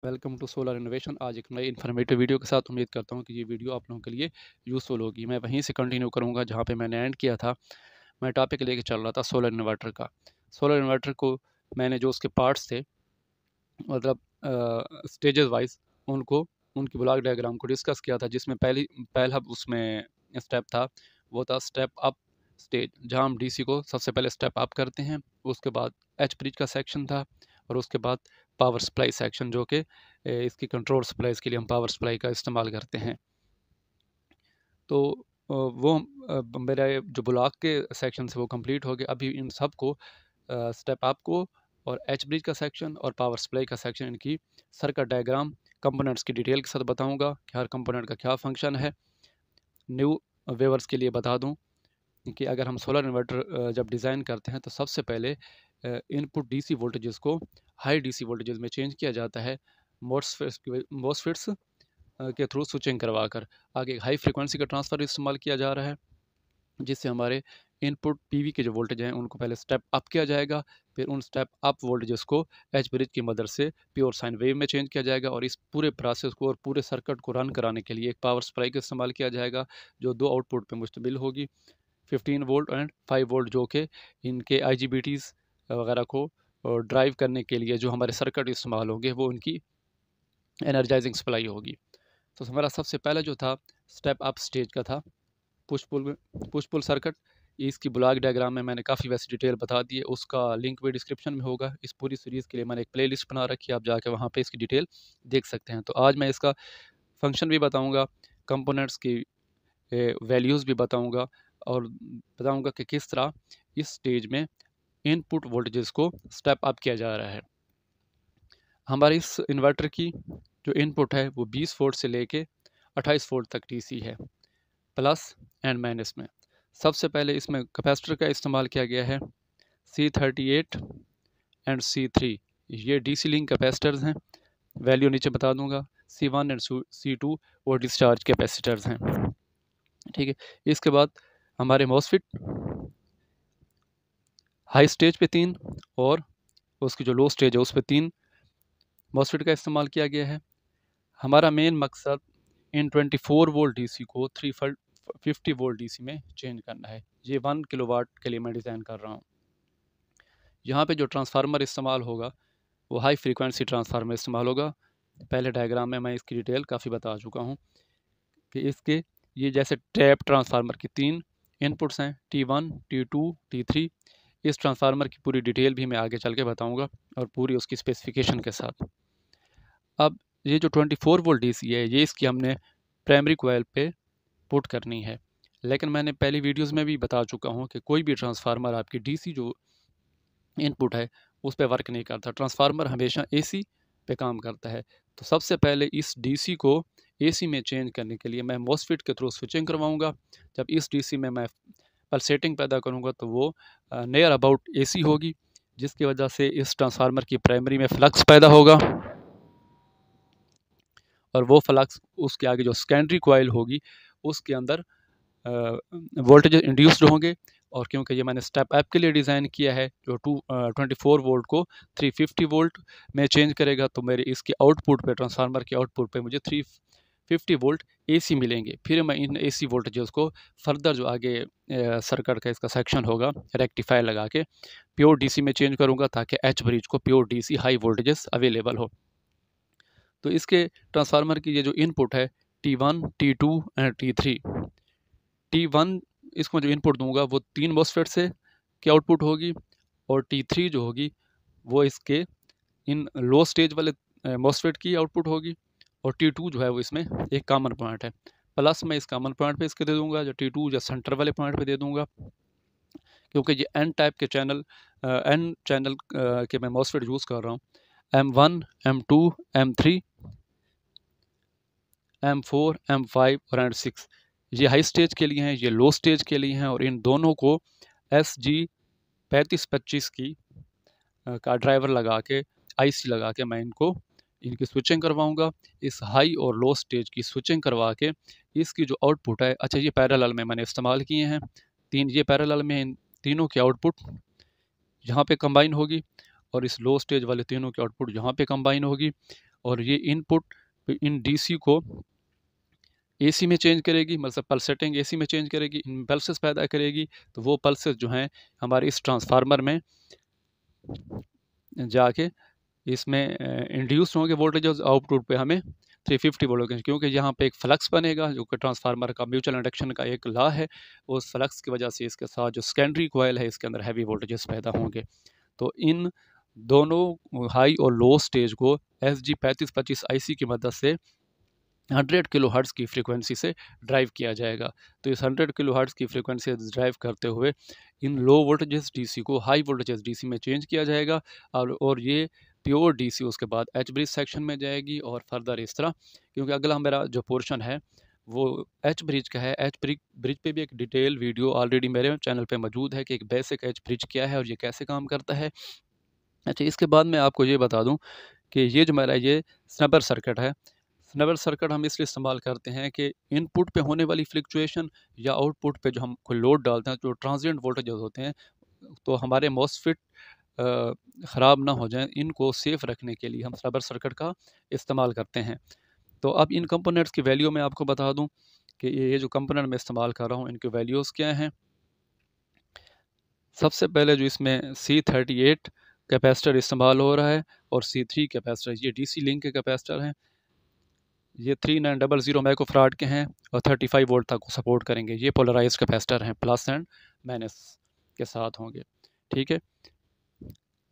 Welcome to solar innovation. आज एक नई इन्फॉर्मेटिव वीडियो के साथ उम्मीद करता हूँ कि ये वीडियो आप लोगों के लिए यूज़फुल होगी। मैं वहीं से कंटिन्यू करूँगा जहाँ पे मैंने एंड किया था। मैं टॉपिक लेके चल रहा था सोलर इन्वर्टर का। सोलर इन्वर्टर को मैंने जो उसके पार्ट्स थे, मतलब स्टेजेस वाइज उनको, उनकी ब्लॉक डायग्राम को डिस्कस किया था, जिसमें पहला उसमें स्टेप था, वो था स्टेप अप स्टेज, जहाँ हम डीसी को सबसे पहले स्टेप अप करते हैं। उसके बाद एच ब्रिज का सेक्शन था, और उसके बाद पावर सप्लाई सेक्शन, जो कि इसकी कंट्रोल सप्लाईज के लिए हम पावर सप्लाई का इस्तेमाल करते हैं। तो वो मेरा जो ब्लॉक के सेक्शन से वो कंप्लीट हो गए। अभी इन सब को स्टेप अप को और एच ब्रिज का सेक्शन और पावर सप्लाई का सेक्शन, इनकी सर्किट डायग्राम कंपोनेंट्स की डिटेल के साथ बताऊंगा कि हर कंपोनेंट का क्या फंक्शन है। न्यू वेवर्स के लिए बता दूं कि अगर हम सोलर इन्वर्टर जब डिज़ाइन करते हैं तो सबसे पहले इनपुट डीसी वोल्टेजेस को हाई डीसी वोल्टेजेस में चेंज किया जाता है, मॉसफेट्स के थ्रू स्विचिंग करवाकर। आगे हाई फ्रिक्वेंसी का ट्रांसफ़र इस्तेमाल किया जा रहा है, जिससे हमारे इनपुट पीवी के जो वोल्टेज हैं उनको पहले स्टेप अप किया जाएगा, फिर उन स्टेप अप वोल्टेजेस को एच ब्रिज की मदद से प्योर साइन वेव में चेंज किया जाएगा, और इस पूरे प्रोसेस को और पूरे सर्किट को रन कराने के लिए एक पावर सप्लाई का इस्तेमाल किया जाएगा, जो दो आउटपुट पर मुश्तमिल होगी, 15 वोल्ट एंड 5 वोल्ट, जो कि इनके IGBTs वगैरह को ड्राइव करने के लिए जो हमारे सर्किट इस्तेमाल होंगे वो उनकी एनर्जाइजिंग सप्लाई होगी। तो हमारा सबसे पहले जो था स्टेप अप स्टेज का था, पुश पुल सर्किट। इसकी ब्लॉक डायग्राम में मैंने काफ़ी वैसे डिटेल बता दी है, उसका लिंक भी डिस्क्रिप्शन में होगा। इस पूरी सीरीज़ के लिए मैंने एक प्लेलिस्ट बना रखी है, आप जाके वहाँ पे इसकी डिटेल देख सकते हैं। तो आज मैं इसका फंक्शन भी बताऊँगा, कंपोनेंट्स की वैल्यूज़ भी बताऊँगा, और बताऊँगा कि किस तरह इस स्टेज में इनपुट वोल्टेजेस को स्टेप अप किया जा रहा है। हमारे इस इन्वर्टर की जो इनपुट है वो 20 वोल्ट से लेके 28 वोल्ट तक डीसी है, प्लस एंड माइनस में। सबसे पहले इसमें कैपेसिटर का इस्तेमाल किया गया है, C38 एंड C3। ये डीसी लिंक कैपेसिटर्स हैं, वैल्यू नीचे बता दूंगा। C1 एंड C2 वो डिस्चार्ज कैपेसिटर्स हैं, ठीक है। इसके बाद हमारे मॉसफेट हाई स्टेज पे 3, और उसकी जो लो स्टेज है उस पर 3 मॉसफेट का इस्तेमाल किया गया है। हमारा मेन मकसद इन 24 वोल्ट डीसी को 350 वोल्ट डीसी में चेंज करना है। ये 1 किलोवाट के लिए मैं डिज़ाइन कर रहा हूँ। यहाँ पे जो ट्रांसफार्मर इस्तेमाल होगा वो हाई फ्रीक्वेंसी ट्रांसफार्मर इस्तेमाल होगा। पहले डायग्राम में मैं इसकी डिटेल काफ़ी बता चुका हूँ कि इसके ये जैसे टैप ट्रांसफार्मर की 3 इनपुट्स हैं, T1, T2, T3। इस ट्रांसफार्मर की पूरी डिटेल भी मैं आगे चल के बताऊँगा, और पूरी उसकी स्पेसिफिकेशन के साथ। अब ये जो 24 वोल्ट डीसी है, ये इसकी हमने प्राइमरी कोयल पे पुट करनी है। लेकिन मैंने पहली वीडियोस में भी बता चुका हूँ कि कोई भी ट्रांसफार्मर आपकी डीसी जो इनपुट है उस पर वर्क नहीं करता। ट्रांसफार्मर हमेशा एसी पे काम करता है। तो सबसे पहले इस डीसी को एसी में चेंज करने के लिए मैं मॉसफेट के थ्रू स्विचिंग करवाऊँगा। जब इस डीसी में मैं पल्सेटिंग पैदा करूँगा तो वो नियर अबाउट एसी होगी, जिसकी वजह से इस ट्रांसफार्मर की प्राइमरी में फ्लक्स पैदा होगा, और वो फ्लक्स उसके आगे जो सेकेंडरी कॉइल होगी उसके अंदर वोल्टेज इंड्यूस्ड होंगे। और क्योंकि ये मैंने स्टेप अप के लिए डिज़ाइन किया है, जो 24 वोल्ट को 350 वोल्ट में चेंज करेगा, तो मेरे इसके आउटपुट पे, ट्रांसफार्मर के आउटपुट पे मुझे 350 वोल्ट एसी मिलेंगे। फिर मैं इन एसी वोल्टेजेस को फर्दर जो आगे सर्किट का इसका सेक्शन होगा, रेक्टिफायर लगा के प्योर डीसी में चेंज करूँगा, ताकि एच ब्रिज को pure DC high voltages available हो। तो इसके ट्रांसफार्मर की ये जो इनपुट है T1, T2 and T3। T1 इसको जो इनपुट दूंगा वो 3 मॉसफेट से की आउटपुट होगी, और T3 जो होगी वो इसके इन लो स्टेज वाले मॉसफेट की आउटपुट होगी, और T2 जो है वो इसमें एक कॉमन पॉइंट है। प्लस मैं इस कॉमन पॉइंट पे इसके दे दूंगा, जो T2 जो सेंटर वाले पॉइंट पे दे दूंगा, क्योंकि ये एन टाइप के एन चैनल के मैं मॉसफेट यूज़ कर रहा हूँ। M1, M2, M3, M4, M5 और M6 ये हाई स्टेज के लिए हैं, ये लो स्टेज के लिए हैं, और इन दोनों को SG3525 की का ड्राइवर लगा के, IC लगा के मैं इनकी स्विचिंग करवाऊंगा। इस हाई और लो स्टेज की स्विचिंग करवा के इसकी जो आउटपुट है, अच्छा ये पैरेलल में मैंने इस्तेमाल किए हैं 3, ये पैरेलल में इन तीनों की आउटपुट यहाँ पे कंबाइन होगी, और इस लो स्टेज वाले तीनों की आउटपुट यहाँ पे कंबाइन होगी, और ये इनपुट इन डीसी को एसी में चेंज करेगी, मतलब पल्स सेटिंग एसी में चेंज करेगी, इम्पल्सेस पैदा करेगी। तो वो पल्सेस जो हैं हमारे इस ट्रांसफार्मर में जाके इसमें इंड्यूस होंगे वोल्टेज, आउटपुट पे हमें 350 वोल्ट होंगे, क्योंकि यहाँ पे एक फ्लक्स बनेगा जो कि ट्रांसफार्मर का म्यूचुअल इंडक्शन का एक लॉ है। उस फ्लक्स की वजह से इसके साथ जो सेकेंडरी कॉइल है इसके अंदर हैवी वोल्टेजेस पैदा होंगे। तो इन दोनों हाई और लो स्टेज को SG3525 IC की मदद से 100 किलो हर्ट्ज़ की फ्रीक्वेंसी से ड्राइव किया जाएगा। तो इस 100 किलो हर्ट्ज़ की फ्रीक्वेंसी से ड्राइव करते हुए इन लो वोल्टेजेस डीसी को हाई वोल्टेजेस डीसी में चेंज किया जाएगा, और ये प्योर डीसी उसके बाद एच ब्रिज सेक्शन में जाएगी और फर्दर इस तरह, क्योंकि अगला मेरा जो पोर्शन है वो एच ब्रिज का है। एच ब्रिज पे भी एक डिटेल वीडियो ऑलरेडी मेरे चैनल पे मौजूद है कि एक बेसिक एच ब्रिज क्या है और ये कैसे काम करता है। अच्छा, इसके बाद मैं आपको ये बता दूं कि ये जो मेरा ये स्नबर सर्किट है, स्नबर सर्किट हम इसलिए इस्तेमाल करते हैं कि इनपुट पे होने वाली फ्लक्चुएशन या आउटपुट पे जो हम कोई लोड डालते हैं, जो ट्रांजिएंट वोल्टेज होते हैं, तो हमारे मॉसफेट ख़राब ना हो जाएं, इनको सेफ़ रखने के लिए हम स्नबर सर्किट का इस्तेमाल करते हैं। तो अब इन कंपोनेंट्स की वैल्यू मैं आपको बता दूं कि ये जो कंपोनेंट मैं इस्तेमाल कर रहा हूँ इनके वैल्यूज़ क्या हैं। सबसे पहले जो इसमें C38 कैपेसिटर इस्तेमाल हो रहा है और C3 कैपेसिटर, ये DC लिंक के कैपेसिटर हैं। ये 3900 माइक्रोफराड के हैं और 35 वोल्ट तक को सपोर्ट करेंगे। ये पोलराइज्ड कैपेसिटर हैं, प्लस एंड माइनस के साथ होंगे, ठीक है।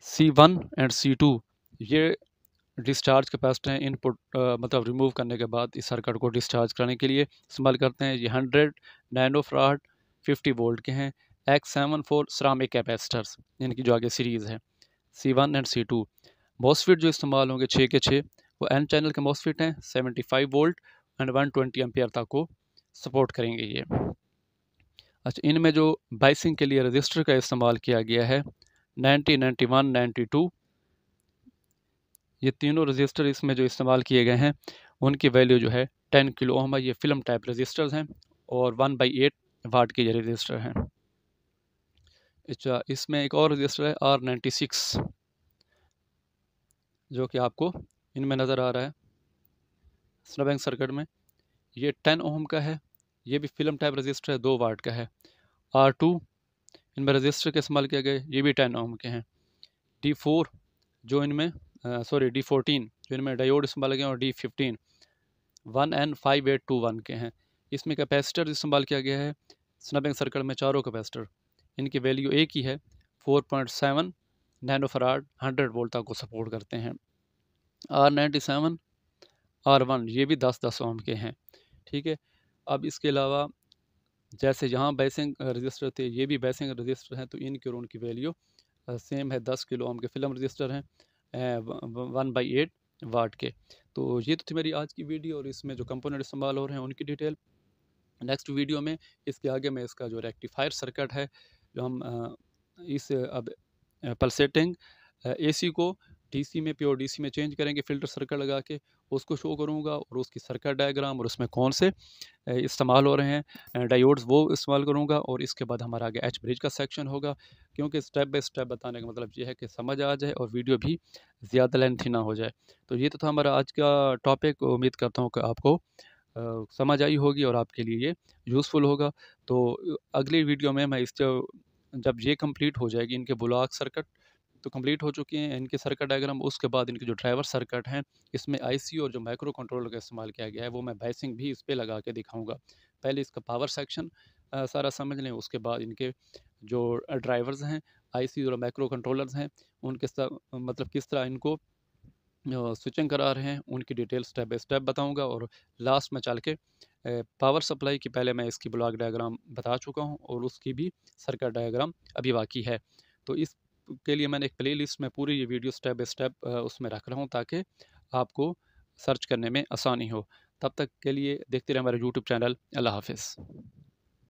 C1 एंड C2 ये डिस्चार्ज कैपेसिटर हैं, इनपुट मतलब रिमूव करने के बाद इस सर्किट को डिस्चार्ज करने के लिए इस्तेमाल करते हैं। ये 100 नैनोफराड 50 वोल्ट के हैं। X74 सिरामिक कैपेसिटर्स, इनकी जो आगे सीरीज़ है C1 एंड C2। मॉसफेट जो इस्तेमाल होंगे 6 के 6 वो N चैनल के मॉसफेट हैं, 75 वोल्ट एंड 120 एम्पियर तक को सपोर्ट करेंगे ये। अच्छा, इनमें जो बाइसिंग के लिए रजिस्टर का इस्तेमाल किया गया है 90, 91, 92, ये तीनों रजिस्टर इसमें जो इस्तेमाल किए गए हैं उनकी वैल्यू जो है 10 किलो ओम है। ये फिल्म टाइप रजिस्टर्स हैं और 1/8 वाट के ये रजिस्टर हैं। अच्छा, इसमें एक और रजिस्टर है R96 जो कि आपको इनमें नज़र आ रहा है स्नैपिंग सर्किट में। ये 10 ओम का है, ये भी फिल्म टाइप रजिस्टर है, 2 वाट का है। R2 इनमें रजिस्टर के इस्तेमाल किए गए, ये भी 10 ओम के हैं। D4 जो इनमें D14 जो इनमें डायोड इस्तेमाल किए और D15 1N5821 के हैं। इसमें कैपेसिटर इस्तेमाल किया गया है स्नैपिंग सर्किट में, चारों कैपेसिटर, इनकी वैल्यू एक ही है 4.7 नैनोफराड 100 वोल्ट तक को सपोर्ट करते हैं। R97 R1 ये भी 10-10 ओम के हैं, ठीक है। अब इसके अलावा जैसे यहाँ बेसिंग रजिस्टर थे, ये भी बेसिंग रजिस्टर हैं, तो इनकी और उनकी वैल्यू सेम है। 10 किलो ओम के फिल्म रजिस्टर हैं 1/8 वाट के। तो ये तो थी मेरी आज की वीडियो और इसमें जो कंपोनेंट इस्तेमाल हो रहे हैं उनकी डिटेल। नेक्स्ट वीडियो में इसके आगे मैं इसका जो रेक्टिफायर सर्किट है जो हम इस अब पल्सेटिंग AC को DC में, प्योर DC में चेंज करेंगे फिल्टर सर्किट लगा के, उसको शो करूँगा और उसकी सर्किट डायग्राम और उसमें कौन से इस्तेमाल हो रहे हैं डायोड्स वो इस्तेमाल करूँगा। और इसके बाद हमारा आगे एच ब्रिज का सेक्शन होगा, क्योंकि स्टेप बाय स्टेप बताने का मतलब ये है कि समझ आ जाए और वीडियो भी ज़्यादा लेंथी ना हो जाए। तो ये तो था हमारा आज का टॉपिक। उम्मीद करता हूँ कि आपको समझ आई होगी और आपके लिए ये यूज़फुल होगा। तो अगली वीडियो में मैं जब ये कंप्लीट हो जाएगी, इनके ब्लॉक सर्किट तो कंप्लीट हो चुके हैं, इनके सर्किट डायग्राम, उसके बाद इनके जो ड्राइवर सर्किट हैं इसमें IC और जो माइक्रो कंट्रोलर का इस्तेमाल किया गया है वो मैं बेसिंग भी इस पे लगा के दिखाऊंगा। पहले इसका पावर सेक्शन सारा समझ लें, उसके बाद इनके जो ड्राइवर्स हैं IC और माइक्रो कंट्रोलर्स हैं उनके मतलब किस तरह इनको स्विचिंग करा रहे हैं उनकी डिटेल स्टेप बाय स्टेप बताऊंगा। और लास्ट में चल के पावर सप्लाई की पहले मैं इसकी ब्लॉक डायग्राम बता चुका हूं और उसकी भी सर्किट डायग्राम अभी बाकी है। तो इसके लिए मैंने एक प्लेलिस्ट में पूरी ये वीडियो स्टेप बाय स्टेप उसमें रख रहा हूं ताकि आपको सर्च करने में आसानी हो। तब तक के लिए देखते रहे हमारे यूट्यूब चैनल। अल्लाह हाफिज़।